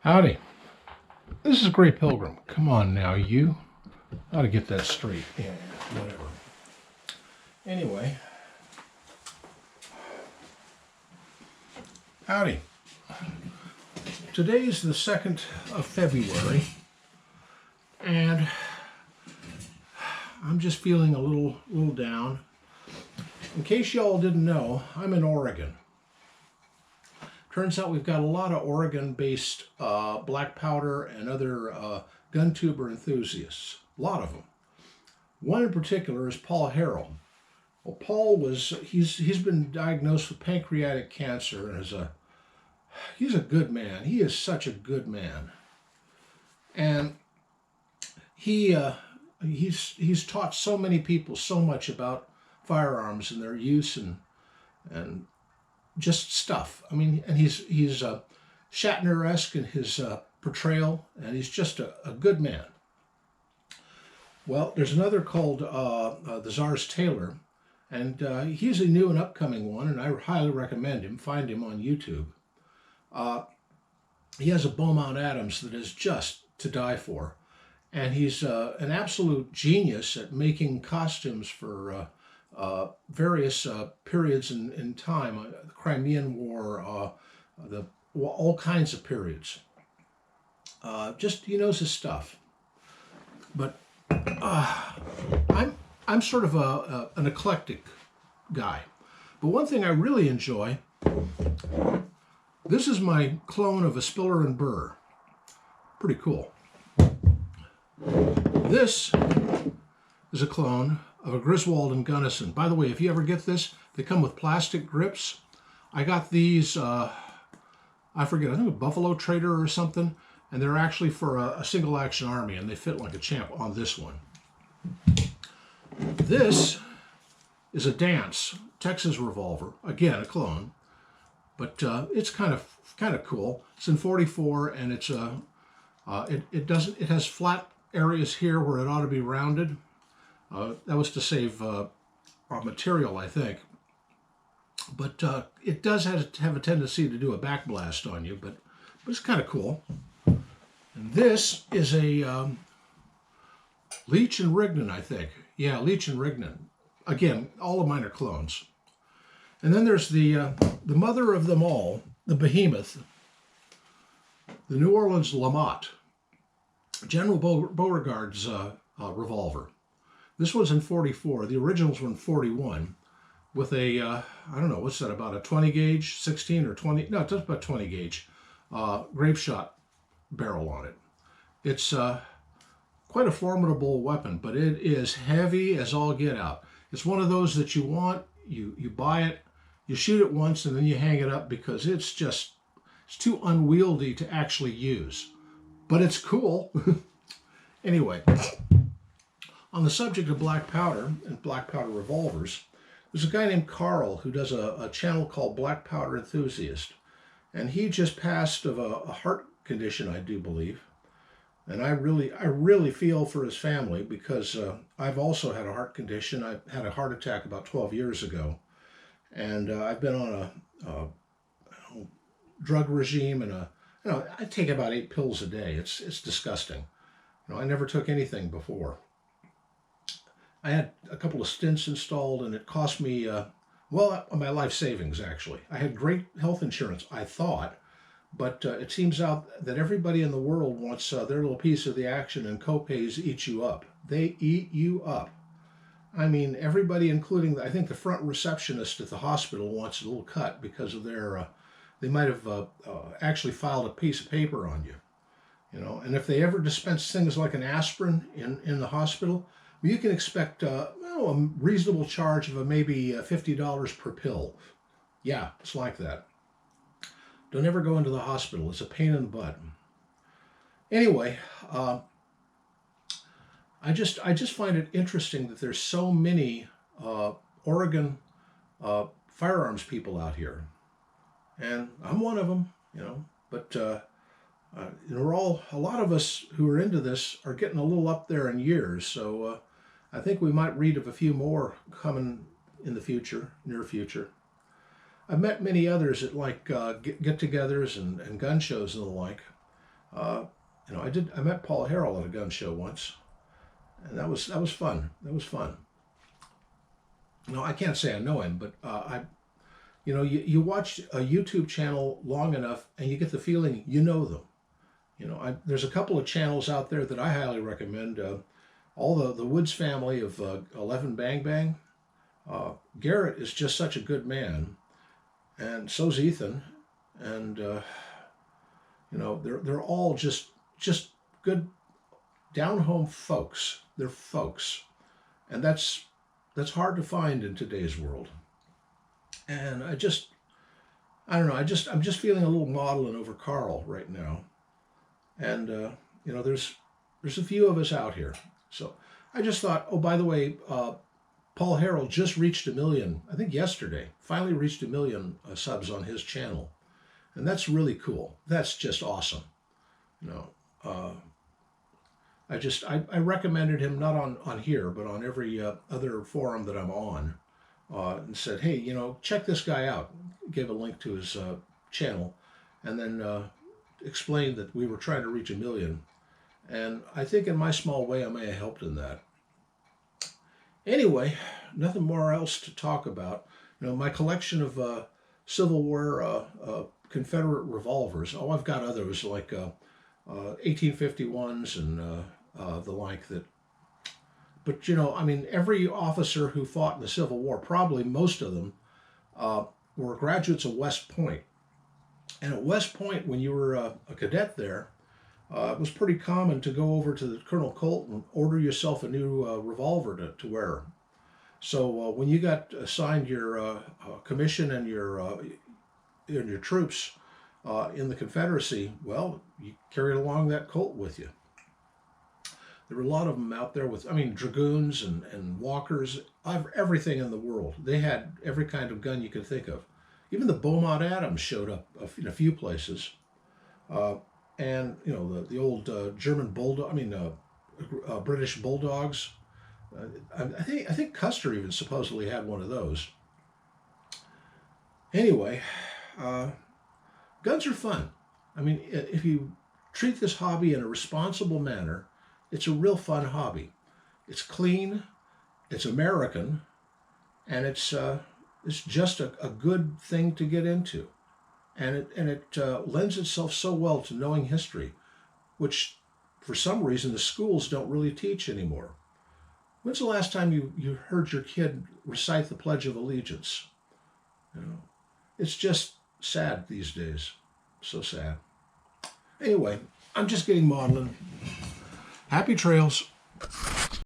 Howdy. This is Grey Pilgrim. Come on now, you. I ought to get that straight. Yeah, whatever. Anyway. Howdy. Today's the 2nd of February, and I'm just feeling a little down. In case y'all didn't know, I'm in Oregon. Turns out we've got a lot of Oregon-based black powder and other gun tuber enthusiasts. A lot of them. One in particular is Paul Harrell. Well, Paul he's been diagnosed with pancreatic cancer and he's a good man. He is such a good man. And he's taught so many people so much about firearms and their use and just stuff. I mean, and he's Shatner-esque in his portrayal, and he's just a good man. Well, there's another called the Czar's Tailor, and he's a new and upcoming one, and I highly recommend him. Find him on YouTube. He has a Beaumont Adams that is just to die for, and he's an absolute genius at making costumes for various periods in time, the Crimean War, all kinds of periods. Just he knows his stuff. But I'm sort of an eclectic guy. But one thing I really enjoy. This is my clone of a Spiller and Burr. Pretty cool. This is a clone of a Griswold and Gunnison. By the way, if you ever get this, they come with plastic grips. I got these, I forget, I think a Buffalo Trader or something, and they're actually for a single action army, and they fit like a champ on this one. This is a Dance Texas revolver, again a clone, but it's kind of cool. It's in .44, and it's it has flat areas here where it ought to be rounded. That was to save material, I think. But it does have a tendency to do a backblast on you, but it's kind of cool. And this is a Leech and Rignan, I think. Yeah, Leech and Rignan. Again, all of mine are clones. And then there's the mother of them all, the behemoth, the New Orleans Lamott, General Beauregard's revolver. This one's in .44. The originals were in .41 with a, I don't know, what's that, about a 20 gauge, 16 or 20, no, it's about 20 gauge grape shot barrel on it. It's quite a formidable weapon, but it is heavy as all get out. It's one of those that you want, you buy it, you shoot it once, and then you hang it up because it's too unwieldy to actually use. But it's cool. Anyway. On the subject of black powder and black powder revolvers, there's a guy named Carl who does a channel called Black Powder Enthusiast. And he just passed of a heart condition, I do believe. And I really feel for his family because I've also had a heart condition. I had a heart attack about 12 years ago. And I've been on a drug regime and I take about 8 pills a day. It's disgusting. I never took anything before. I had a couple of stents installed, and it cost me, my life savings, actually. I had great health insurance, I thought, but it seems out that everybody in the world wants their little piece of the action, and copays eat you up. They eat you up. I mean, everybody, including, I think, the front receptionist at the hospital wants a little cut because of their, they might have actually filed a piece of paper on you. And if they ever dispense things like an aspirin in the hospital, you can expect a reasonable charge of maybe $50 per pill. Yeah, it's like that. Don't ever go into the hospital. It's a pain in the butt. Anyway, I just find it interesting that there's so many Oregon firearms people out here, and I'm one of them. But we're all, a lot of us who are into this are getting a little up there in years, so I think we might read of a few more coming in the future, near future. I've met many others at like get-togethers and gun shows and the like. You know, I met Paul Harrell at a gun show once, and that was fun. That was fun. No, I can't say I know him, but you know, you watch a YouTube channel long enough, and you get the feeling you know them. You know, there's a couple of channels out there that I highly recommend. All the Woods family of 11 Bang Bang. Garrett is just such a good man, and so's Ethan, and you know, they're all just good down home folks. They're folks, and that's hard to find in today's world. And I don't know. I'm just feeling a little maudlin over Carl right now, and you know, there's a few of us out here. So I just thought, oh, by the way, Paul Harrell just reached 1 million, I think yesterday. Finally reached 1 million subs on his channel, and that's really cool. That's just awesome. You know, I recommended him not on here, but on every other forum that I'm on, and said, hey, you know, check this guy out. Gave a link to his channel, and then explained that we were trying to reach 1 million. And I think in my small way, I may have helped in that. Anyway, nothing more else to talk about. You know, my collection of Civil War Confederate revolvers. Oh, I've got others like 1851s and the like that. But, you know, I mean, every officer who fought in the Civil War, probably most of them, were graduates of West Point. And at West Point, when you were a cadet there, it was pretty common to go over to the Colonel Colt and order yourself a new revolver to wear. So when you got assigned your commission and your troops in the Confederacy, well, you carried along that Colt with you. There were a lot of them out there with, I mean, dragoons and walkers, everything in the world. They had every kind of gun you could think of. Even the Beaumont Adams showed up in a few places. And, you know, the old German bulldog, I mean, British bulldogs. I think Custer even supposedly had one of those. Anyway, guns are fun. I mean, if you treat this hobby in a responsible manner, it's a real fun hobby. It's clean, it's American, and it's just a good thing to get into. And it lends itself so well to knowing history, which for some reason the schools don't really teach anymore. When's the last time you heard your kid recite the Pledge of Allegiance? You know, it's just sad these days. So sad. Anyway, I'm just getting maudlin. Happy trails.